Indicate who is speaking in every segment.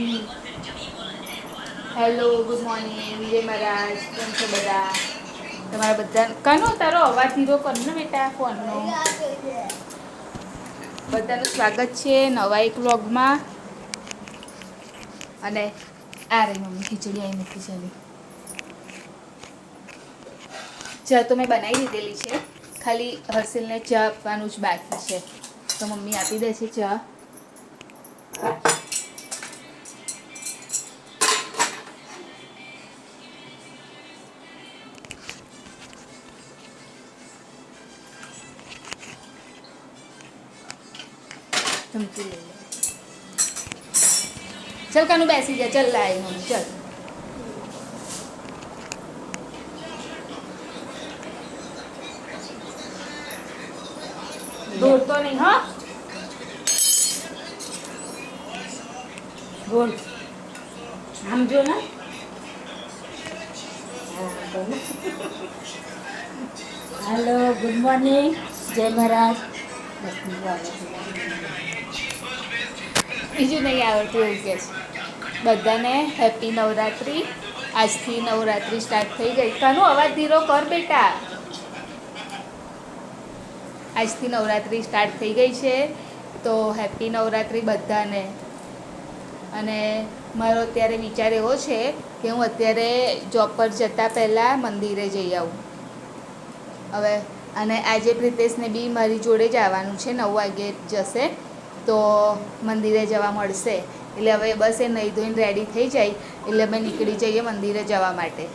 Speaker 1: Morning. Hello, good morning. Vijay Maharaj, કેમ છો બધા? તમારા બધા કાનો તારો અવાજ ધીરો કર ને બેટા ફોનનો. બધાનું સ્વાગત છે નવા એક વ્લોગમાં. અને આ રહી મમ્મી ખીચડી આવી મૂકી છે. ચા તો મેં બનાવી દીધેલી છે, ખાલી હર્ષિલને ચા આપવાનું જ બાકી છે, તો મમ્મી આપી દે છે ચા. ચમચી લઈ લે. ચલ કાનું બેસી જા. ચલ લાય મમ્મી ચલ. દોડતો નહીં હા.
Speaker 2: બોલ આમ જો ને. Hello, good morning. જય મહારાજ.
Speaker 1: બીજું નહીં આવડતું એવું કે છે. બધાને હેપી નવરાત્રિ. આજથી નવરાત્રિ સ્ટાર્ટ થઈ ગઈ. કાનો અવાજ ધીરો કર બેટા. આજથી નવરાત્રિ સ્ટાર્ટ થઈ ગઈ છે, તો હેપી નવરાત્રિ બધાને. અને મારો અત્યારે વિચાર એવો છે કે હું અત્યારે જોબ પર જતાં પહેલાં મંદિરે જઈ આવું હવે. અને આજે પ્રિતેશને બી મારી જોડે જ આવવાનું છે, 9 વાગે જશે તો મંદિરે જવા મળશે. એટલે હવે બસ એ નહીં ધોઈને રેડી થઈ જાય એટલે અમે નીકળી જઈએ મંદિરે જવા માટે.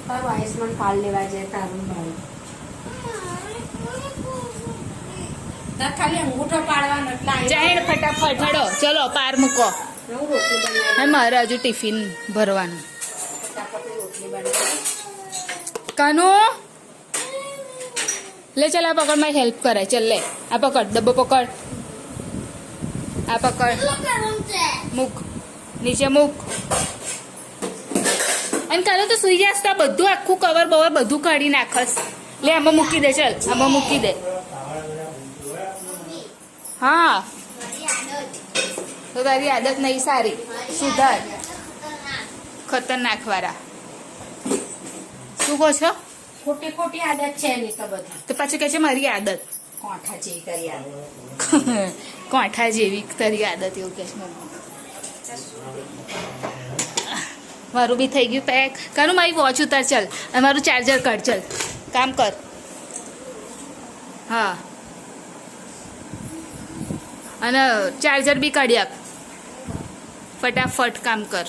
Speaker 2: તારું આયુષ્માન કાર્ડ લેવા જાય તારું ભાઈ. તાર ખાલી અંગૂઠો પાડવાનો એટલે
Speaker 1: જાહેર ફટાફટ હડો ચલો પાર મૂકો.
Speaker 2: હું રોટલી બનાવી.
Speaker 1: હા મારે હજુ ટિફિન ભરવાનું.
Speaker 2: ફટાફટ રોટલી બનાવી.
Speaker 1: કાનુ લે ચાલ આ પકડ મારી હેલ્પ કરે. ચલ લે આ પકડ ડબ્બો પકડ. આ પકડ મૂક નીચે મૂક. અને કાલે તો સુઈ જશ તો બધું આખું કવર બવર બધું કાઢી નાખસ. લે આમાં મૂકી દે. ચાલ આમાં મૂકી દે. હા તો તારી આદત નહીં સારી, સુધાર. ખતરનાક વાળા શું કહો છો?
Speaker 2: ખોટી ખોટી આદત છે એની તો બધી.
Speaker 1: તો પાછું કહે છે મારી આદત
Speaker 2: કોઠા જેવી કરી આદત.
Speaker 1: કોઠા જેવી તારી આદત એવું કહે છે મમ્મી. મારું બી થઈ ગયું પેક. કાનું મારી વોચ ઉતાર. ચાલ અને મારું ચાર્જર કાઢ. ચાલ કામ કર. હા અને ચાર્જર બી કાઢી આપ. ફટાફટ કામ કર.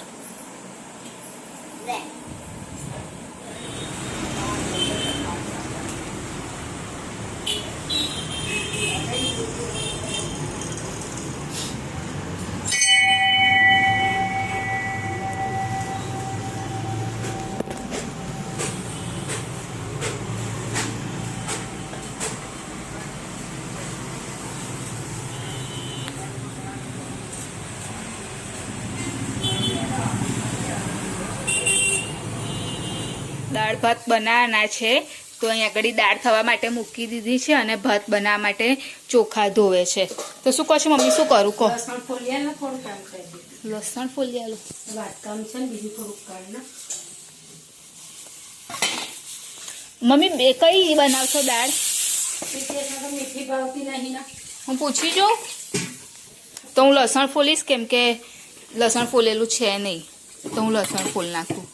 Speaker 1: દાળ ભાત બનાવવાના છે. તો અહીંયા આગળ દાળ થવા માટે મૂકી દીધી છે અને ભાત બનાવવા માટે ચોખા ધોવે છે. તો શું કહો છો મમ્મી, શું કરું કહો?
Speaker 2: લસણ ફોલિયાનું થોડું કામ કરી દીધું.
Speaker 1: લસણ ફોલી આલું.
Speaker 2: વાટકામ છે ને બીજું થોડુંક કાઢ ના.
Speaker 1: મમ્મી બે કઈ બનાવશો દાળ?
Speaker 2: તો મીઠી ભાવતી નહીં ના.
Speaker 1: હું પૂછી જોઉં. તો હું લસણ ફોલીશ, કેમ કે લસણ ફોલેલું છે નહીં, તો હું લસણ ફોલ નાખું.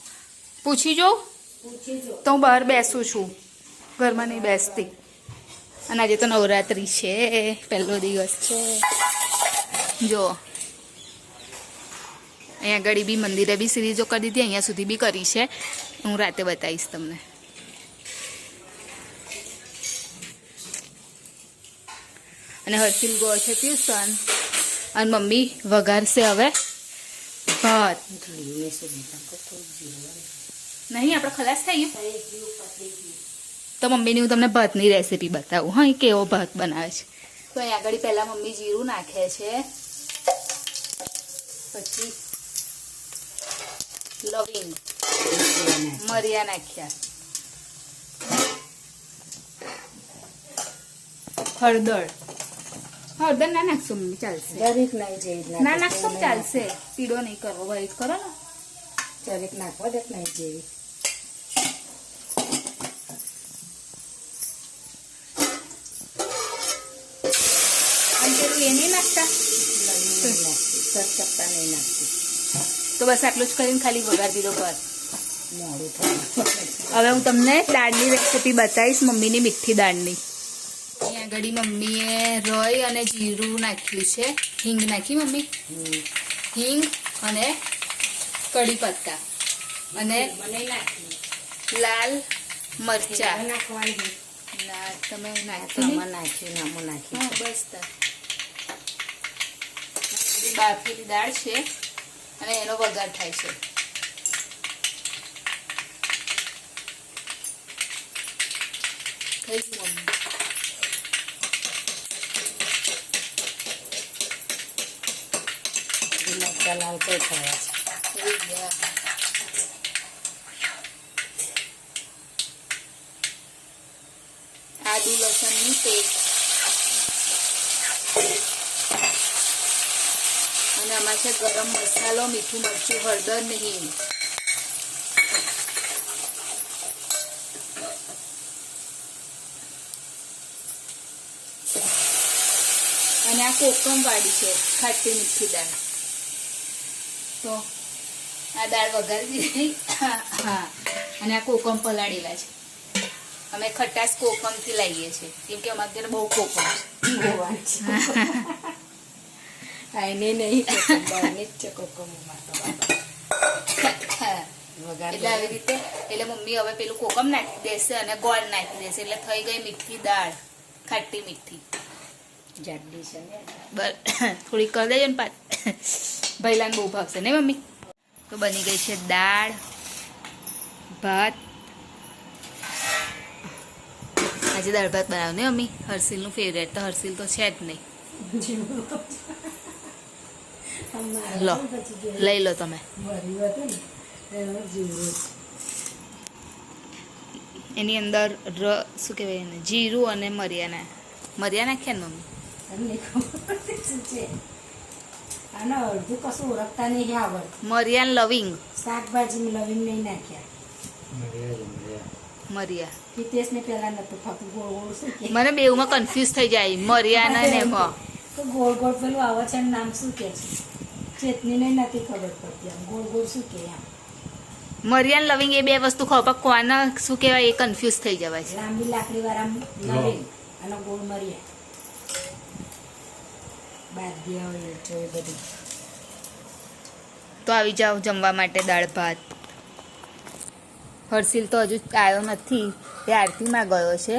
Speaker 1: પૂછી જોઉં.
Speaker 2: પૂછી જો.
Speaker 1: તો હું બહાર બેસું છું, ઘરમાં નહીં બેસતી. અને આજે તો નવરાત્રિ છે, પહેલો દિવસ છે. જો અહીંયા આગળ બી મંદિરે બી સિરીઝો કરી દીધી, અહીંયા સુધી બી કરી છે. હું રાતે બતાવીશ તમને. અને હર્ષિલ ગયો છે ટ્યુશન અને મમ્મી વઘારશે હવે ભાત. નહીં આપણે ખલાસ થઈ ગયું. તો મમ્મીની હું તમને ભાતની રેસીપી બતાવું. હા, એ કેવો ભાત બનાવે છે. તો અહીં આગળ પહેલાં મમ્મી જીરું નાખે છે, પછી લવિંગ, મરિયા નાખ્યા, હળદર. હળદર ના નાખશો મમ્મી, ચાલશે.
Speaker 2: દરેક નહીં જેવી
Speaker 1: ના નાખશો ચાલશે, પીળો નહીં કરવો, વ્હાઈટ કરો ને.
Speaker 2: દરેક નાખવા દરેક નહીં જેવી.
Speaker 1: અને પેલું એ નહીં નાખતા.
Speaker 2: સસ્તા નહીં નાખતી.
Speaker 1: તો બસ આટલું જ કરીને ખાલી વઘાર દીધો ભાત.
Speaker 2: મોડું થયું.
Speaker 1: હવે હું તમને દાળની રેસીપી બતાવીશ, મમ્મીની મીઠી દાળની. અહીંયા આગળ મમ્મીએ રોય અને જીરું નાખ્યું છે. હિંગ નાખી મમ્મી, હિંગ અને કઢી પત્તા અને લાલ મરચા
Speaker 2: નાખવાની.
Speaker 1: ના તમે
Speaker 2: આમાં નાખ્યું આમાં નાખ્યું.
Speaker 1: હા બસ બાફેલી દાળ છે અને એનો વઘાર થાય છે. થઈ ગયું મમ્મી.
Speaker 2: મરચા લાલ કઈ થયા છે.
Speaker 1: થઈ ગયા. આદુ લસણની પેસ્ટ અને આમાં છે ગરમ મસાલો, મીઠું મરચું, હળદર ને હિંગ. અને આ કોકમ વાળી છે, ખાટી મીઠી દાળ. તો આ દાળ વઘારી દીધી. હા, અને આ કોકમ પલાળેલા છે. અમે ખટાશ કોકમથી લાવીએ છીએ, કેમ કે અમારે ઘરે બહુ કોકમ છે.
Speaker 2: આઈને નહીં બહારની જ છે કોકમમાં તો.
Speaker 1: એટલે આવી રીતે એટલે મમ્મી હવે પેલું કોકમ નાખી દેશે અને ગોળ નાખી દેશે, એટલે થઈ ગઈ મીઠી દાળ, ખાટી મીઠી.
Speaker 2: જાડી છે ને
Speaker 1: થોડી કરી દેજો ને પાછ ભૈલાને બહુ ભાવશે ને મમ્મી. તો બની ગઈ છે દાળ ભાત. આજે દાળ ભાત બનાવ ને મમ્મી, હર્ષિલનું ફેવરેટ. તો હર્ષિલ તો છે જ નહીં. લો લઈ લો તમે. એની અંદર શું કહેવાય એને, જીરું અને મરિયા નાખ્યા ને મમ્મી.
Speaker 2: આનો અડધું કશું ઓળખતા નહીં આવડતું.
Speaker 1: મરિયા લવિંગ,
Speaker 2: શાકભાજી લવિંગ નહીં નાખ્યા.
Speaker 1: મરિયા
Speaker 2: હિતેશને પહેલા નતું ફાતું. ગોળ ગોળ શું કે
Speaker 1: મને બેઉમાં કન્ફ્યુઝ થઈ જાય, મરિયા ને એમાં.
Speaker 2: તો ગોળ ગોળ પેલું આવે છે એનું નામ શું કે છે? ચેતનીને નથી ખબર પડતી. આમ ગોળ ગોળ શું કે આમ
Speaker 1: મરિયાન લવિંગ એ બે વસ્તુ ખાવ, પણ કોના શું કહેવાય એ કન્ફ્યુઝ થઈ જવાય છે.
Speaker 2: લાંબી લાકડી વાળા લવિંગ અને ગોળ મરિયા. બાદ ગયા હોય તો એ બધું.
Speaker 1: તો આવી જાઓ જમવા માટે દાળ ભાત. હર્ષિલ તો હજુ આવ્યો નથી, એ આરતીમાં ગયો છે.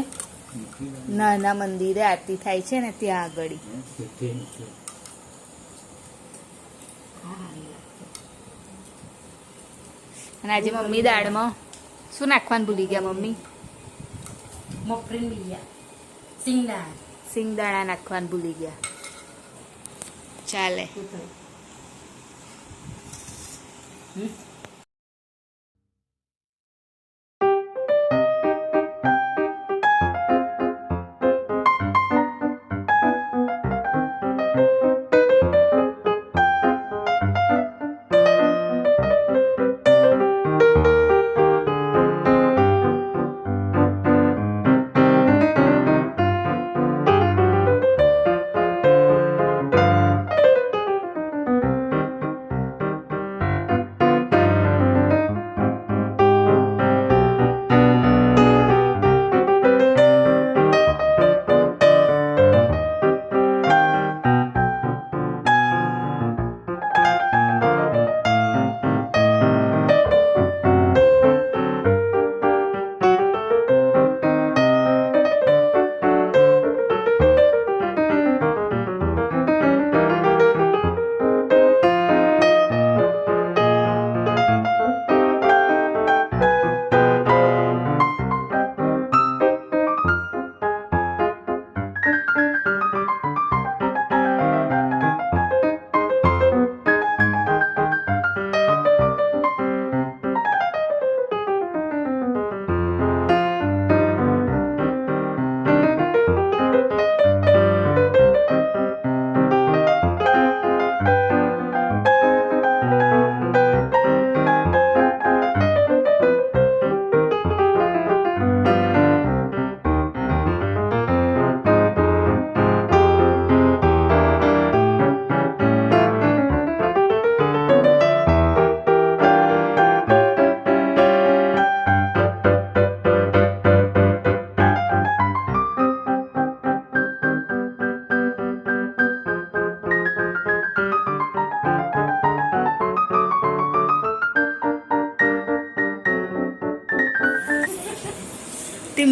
Speaker 1: નાના મંદિરે આરતી થાય છે ને ત્યાં આગળ. અને આજે મમ્મી દાળમાં શું નાખવાનું ભૂલી ગયા મમ્મી?
Speaker 2: મગફળી બીયા, સિંગદાણા.
Speaker 1: સિંગદાણા નાખવાનું ભૂલી ગયા. ચાલે.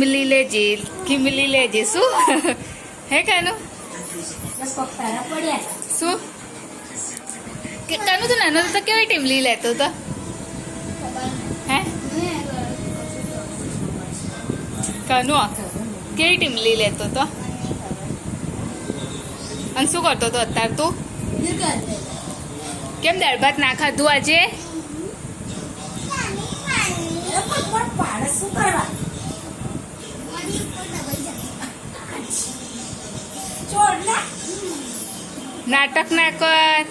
Speaker 1: ખીમલી લેજે શું હે કાનું
Speaker 2: બસ પગ તારા પડ્યા હતા.
Speaker 1: શું કે કાનું તો નાનો તો કેવી ટીમલી લેતો તો હે કાનું કેવી ટીમલી લેતો તો અને શું કરતો હતો અત્યારે તું કેમ દાળ ભાત ના ખાધું આજે
Speaker 2: અરે પણ પાડે શું કરવા ચોર ના
Speaker 1: નાટક ના કર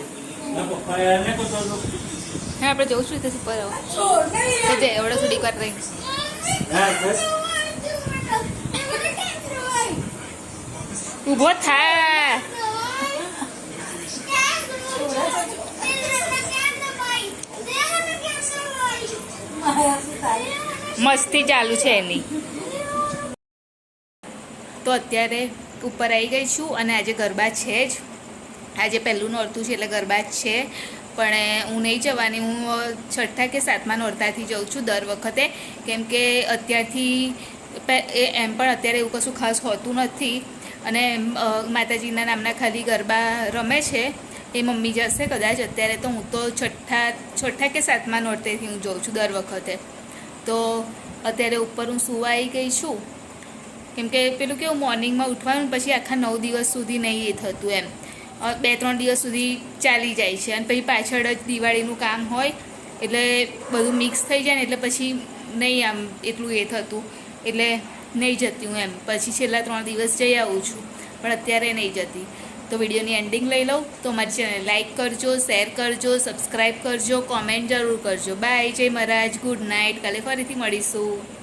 Speaker 1: હા આપણે જવું છું તો પર
Speaker 2: ચોર
Speaker 1: તો જે એવડો સુધી કર રહી ઊભો થા મસ્તી ચાલુ છે એની તો અત્યારે ઉપર આવી ગઈ છું અને આજે ગરબા છે જ આજે પહેલું નોરતું છે એટલે ગરબા જ છે પણ હું નહીં જવાની હું છઠ્ઠા કે સાતમા નોરતાથી જાઉં છું દર વખતે કેમ કે અત્યારથી એમ પણ અત્યારે એવું કશું ખાસ હોતું નથી અને માતાજીના નામના ખાલી ગરબા રમે છે એ મમ્મી જશે કદાચ અત્યારે તો હું તો છઠ્ઠા કે સાતમા નોરતેથી હું જાઉં છું દર વખતે તો અત્યારે ઉપર હું સુવા આવી ગઈ છું કેમ કે પેલું કેવું મોર્નિંગમાં ઉઠવાનું પછી આખા 9 દિવસ સુધી નહીં એ થતું એમ 2-3 દિવસ સુધી ચાલી જાય છે અને પછી પાછળ જ દિવાળીનું કામ હોય એટલે બધું મિક્સ થઈ જાય ને એટલે પછી નહીં આમ એટલું એ થતું એટલે નહીં જતી હું એમ પછી છેલ્લા 3 દિવસ જઈ આવું છું પણ અત્યારે નહીં જતી તો વિડીયોની એન્ડિંગ લઈ લઉં તો મારી ચેનલ લાઇક કરજો શેર કરજો સબસ્ક્રાઈબ કરજો કોમેન્ટ જરૂર કરજો બાય જય મહારાજ ગુડ નાઇટ કાલે ફરીથી મળીશું